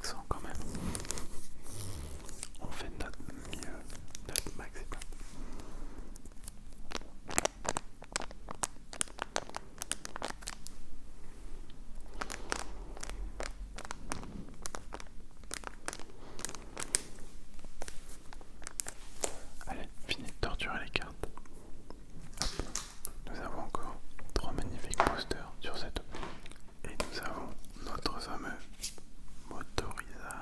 accent quand même. On fait notre mieux, notre maximum. Allez, fini de torturer les cartes. Nous avons encore 3 magnifiques boosters sur cette optique. Et nous avons notre fameux motorisage.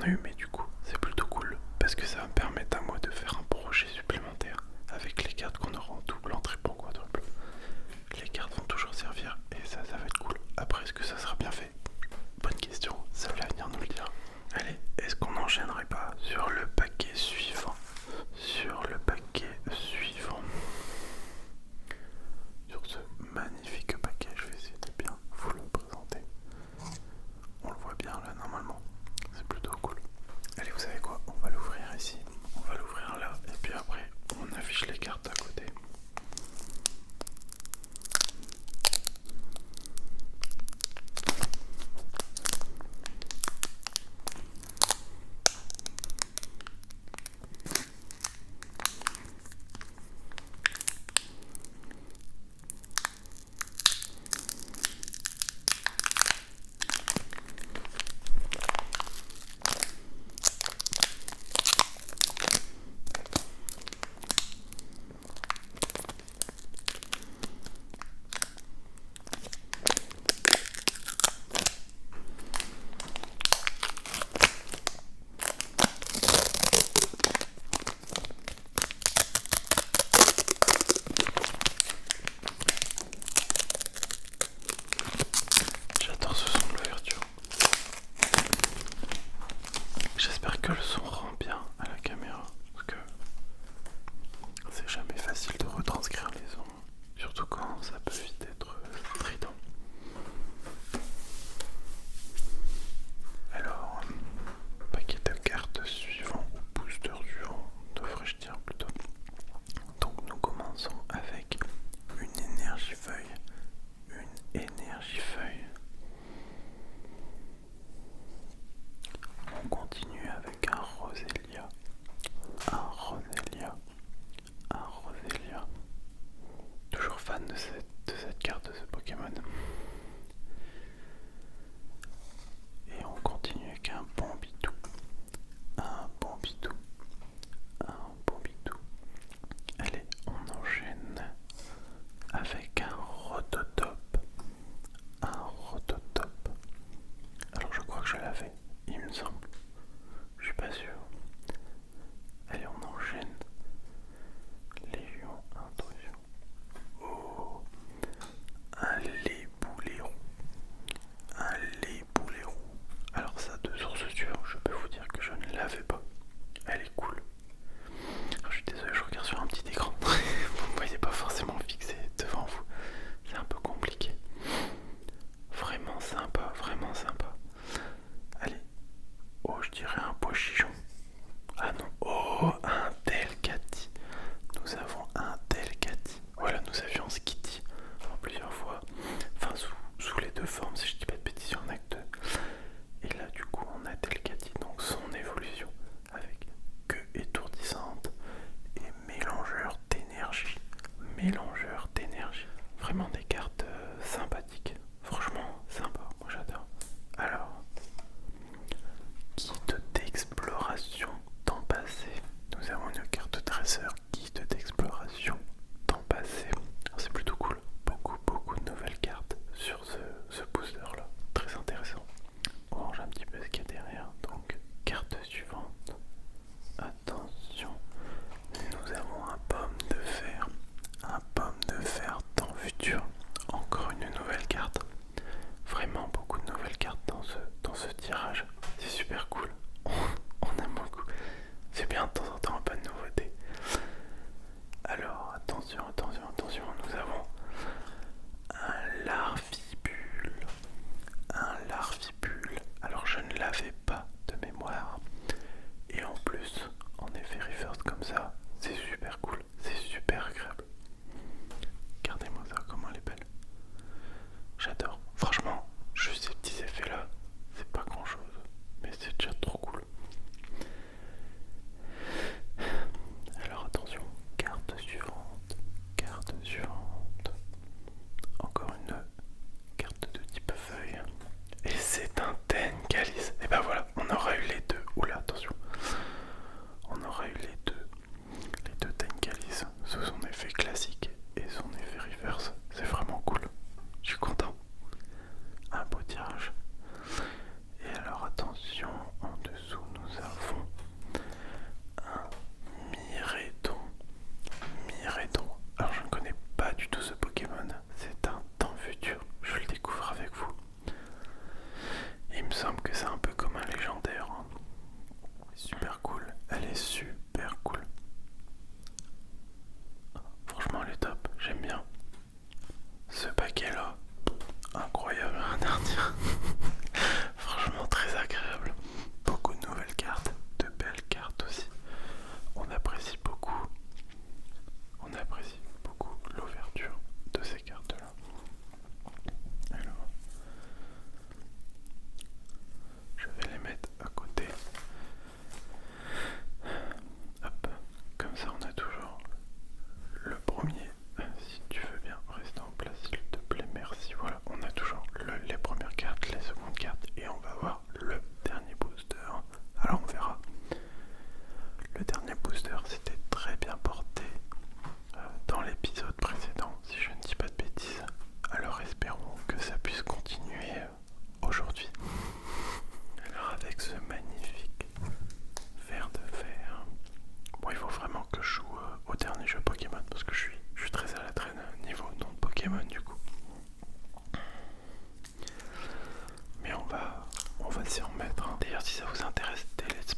a eu, mais du coup, c'est plutôt cool parce que ça va me permettre à moi de faire un projet supplémentaire avec les cartes qu'on aura en double, en triple, en quadruple. Les cartes vont toujours servir et ça va être cool. Après, est-ce que ça sera bien fait? Bonne question, seul l'avenir nous le dira. Allez, est-ce qu'on n'enchaînerait pas sur le paquet suivant? Sur le paquet suivant. Sur ce magnifique paquet, je vais essayer de bien vous le présenter. On le voit bien là normalement, c'est plutôt cool. Allez, vous savez quoi? On va l'ouvrir ici, on va l'ouvrir là, et puis après on affiche les cartes à côté. J'adore ce son de l'ouverture. J'espère que le son rend bien à la caméra, parce que c'est jamais facile de retranscrire les sons, surtout quand ça peut vite être strident. Alors, paquet de cartes suivant ou booster suivant, devrais-je dire plutôt. Donc nous commençons avec une énergie feuille. Une énergie feuille. On continue avec un Roselia. Un Roselia. Un Roselia. Toujours fan de cette carte, de ce Pokémon. Et on continue avec un Bombidou. Un Bombidou. Un Bombidou. Allez, on enchaîne avec un Rototop. Un Rototop. Alors je crois que je l'avais, il me semble. Je suis pas sûr. Allez, on enchaîne. Légion, intrusion. Oh, un Lébouléron. Un Lébouléron. Alors ça, de source sûre, je peux vous dire que je ne l'avais pas. Elle est cool. Alors, je suis désolé, je regarde sur un petit écran. Vous ne me voyez pas forcément fixé devant vous. C'est un peu compliqué. Vraiment sympa, vraiment sympa. Allez. Oh, je dirais un pois chichon. Ah non. Oh, un Delcatty. Nous avons un Delcatty. Voilà, nous avions Skitty en plusieurs fois. Enfin, sous les deux formes, si je dis pas de bêtises, il y en a que deux. Et là, du coup, on a Delcatty, donc son évolution avec queue étourdissante et mélangeur d'énergie. Mélangeur d'énergie. Vraiment des cartes sympathiques. Franchement, sympa. Moi, j'adore. Alors, guide d'exploration. voilà, on verra. Le dernier booster s'était très bien porté dans l'épisode précédent, si je ne dis pas de bêtises. Alors espérons que ça puisse continuer aujourd'hui. Alors avec ce magnifique verre de verre. Bon, il faut vraiment que je joue au dernier jeu Pokémon parce que je suis très à la traîne niveau nom de Pokémon du coup. Mais on va s'y remettre. D'ailleurs, si ça vous intéresse des let's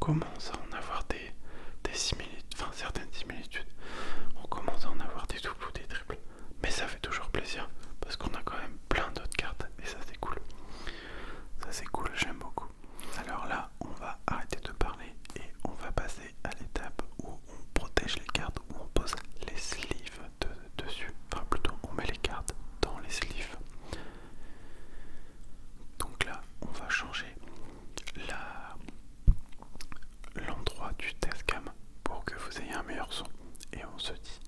commence à en avoir des similitudes, enfin certaines similitudes. On commence à en avoir des doubles ou des triples. Mais ça fait toujours plaisir parce qu'on a quand même plein d'autres cartes et ça c'est cool. Ça c'est cool, j'aime beaucoup. Alors là, on va arrêter de parler et on va passer à l'étape où on protège les cartes, où on pose les sleeves dessus. Enfin plutôt, on met les cartes dans les sleeves. Donc là, on va changer l'endroit du Tascam pour que vous ayez un meilleur son. Et on se dit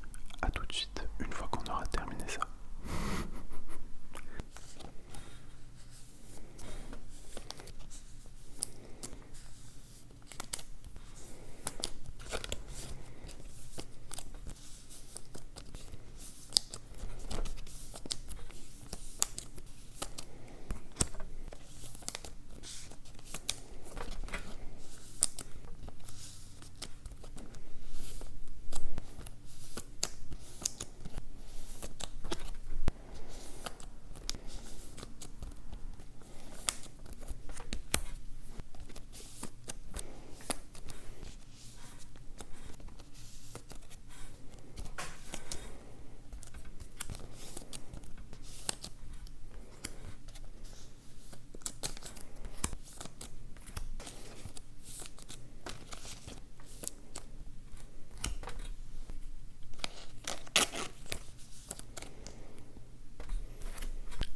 à tout de suite une fois qu'on aura terminé ça.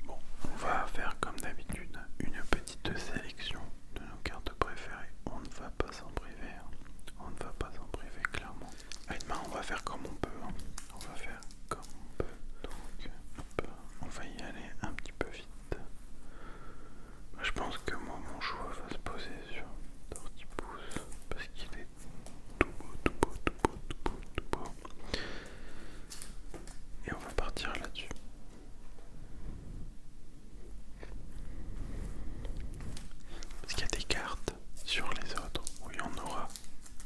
Bon, on va faire comme d'habitude une petite sélection de nos cartes préférées. On ne va pas s'en priver, hein. On ne va pas s'en priver clairement. Et demain on va faire comme on peut, hein. On va faire comme on peut. Donc hop, on va y aller un petit peu vite. Je pense que moi mon choix va se poser sur Tortipousse parce qu'il est tout beau, tout beau, tout beau, tout beau, tout beau. Et on va partir là-dessus. Parce qu'il y a des cartes sur les autres où il y en aura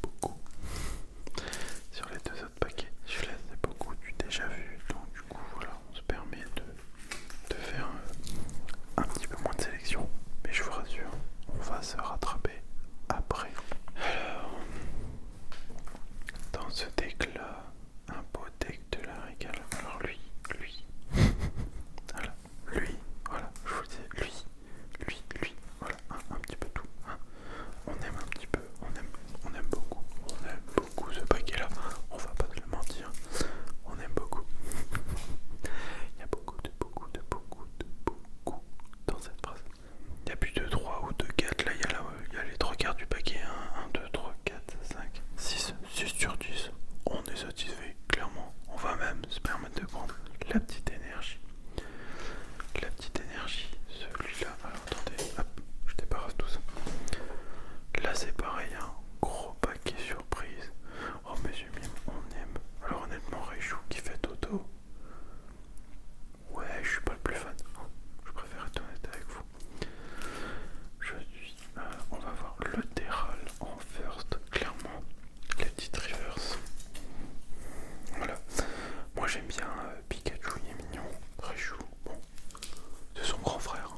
beaucoup. Sur les deux autres paquets, celui-là c'est beaucoup du déjà vu. Donc du coup voilà, on se permet de faire un petit peu moins de sélection. Mais je vous rassure, on va se rattraper après. Alors, dans ce deck là, un beau deck de la régale. Alors lui, voilà, voilà, je vous le dis, lui, voilà, un petit peu tout. Hein. On aime un petit peu, on aime beaucoup ce paquet là. On va pas se le mentir, on aime beaucoup. Il y a beaucoup dans cette phrase. Il y a plus de 3 ou de 4 là, il y a les 3 quarts du paquet. 1, 2, 3, 4, 5, 6 sur 10. On est satisfait, clairement. On va même se permettre de prendre la petite énergie. La petite énergie, celui-là. Alors attendez, hop, je débarrasse tout ça. Là c'est pareil, un gros paquet surprise. Oh monsieur Mime, on aime. Alors honnêtement, Raichou qui fait Toto. Ouais, je suis pas le plus fan. Je préfère être honnête avec vous. On va voir le Terral en first, clairement. Les petites reverse. Voilà. Moi j'aime bien Pikachu, il est mignon. Raichou, bon, c'est son grand frère.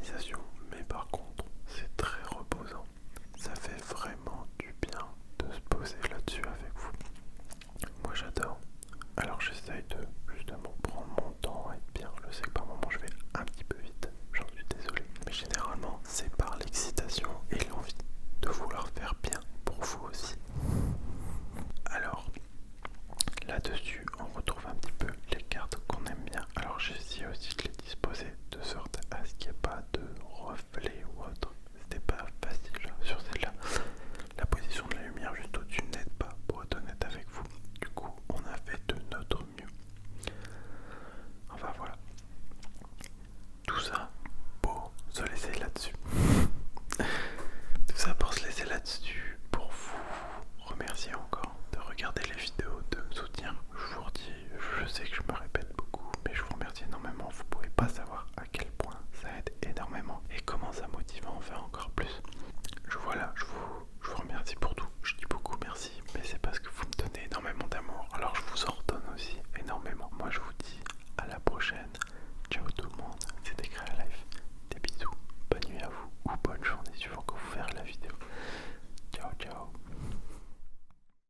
d'organisation, mais par contre, c'est très reposant. Ça fait vraiment du bien de se poser là-dessus avec vous. Moi j'adore. Alors j'essaye de justement prendre mon temps à être bien. Je sais que par moments je vais un petit peu vite, j'en suis désolé. Mais généralement c'est par l'excitation et l'envie de vouloir faire bien pour vous aussi. Alors là-dessus on retrouve un petit peu les cartes qu'on aime bien. Alors j'ai essayé aussi de les disposer de sorte à ce qu'il n'y ait pas de reflets ou autre. C'était pas facile sur celle-là. La position de la lumière juste au-dessus n'aide pas, pour être honnête avec vous. Du coup, on a fait de notre mieux. Enfin voilà. Tout ça pour se laisser là-dessus. Tout ça pour se laisser là-dessus. Pour vous remercier encore de regarder les vidéos, de me soutenir. Je vous redis, je sais que je me répète beaucoup, mais je vous remercie énormément. Vous pouvez pas savoir à quel point ça aide énormément et comment ça motive à en faire encore plus. Je vous remercie pour tout. Je dis beaucoup merci, mais c'est parce que vous me donnez énormément d'amour. Alors je vous en redonne aussi énormément. Moi je vous dis à la prochaine. Ciao tout le monde, c'était Créa Life. Des bisous, bonne nuit à vous ou bonne journée suivant que vous verrez la vidéo. Ciao ciao.